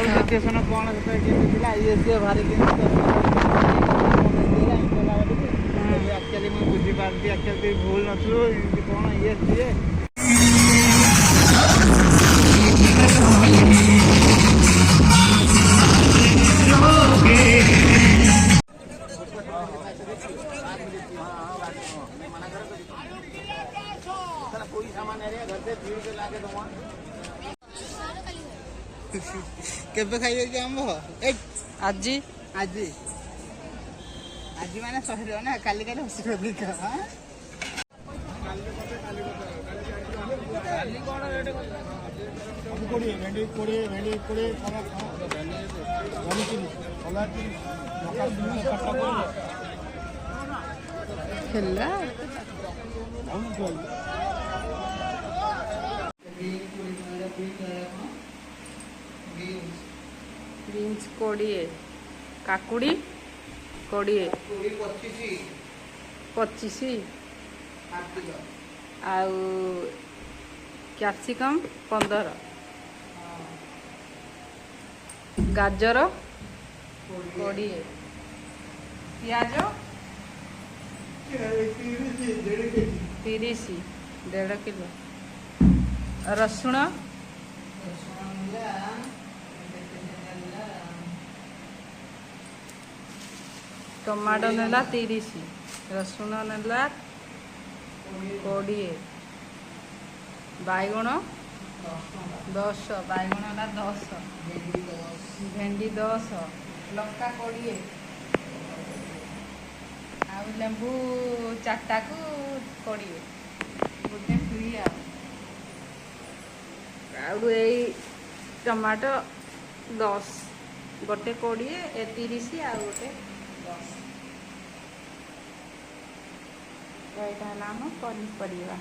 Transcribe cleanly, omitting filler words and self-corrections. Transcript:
Situation कौन ये सी भारी एक्चुअली मुझे बुझी पार्टी एक्चुअली भूल नथलु कौन ये सी कोई सामान घर से भीड़ के लाके केबे खाइ आंब आज आज आज माने सही ना काली काली हसी बीन्स 20 काकुड़ी 20 25 आउ कैप्सिकम 15 गाजर 20 पियाज 30 1.5 किलो रसुण टमाटो नेला 30 रसुण नेला 20 बैगण 10 बैगण नेला 10 भेंडी 10 लंका 20 आउ लेंबू 4टा को 20 गोटे फ्री आउ टमाटो 10 गोटे 20 30 आउ गोटे 10 यहाँ पनीपरिया।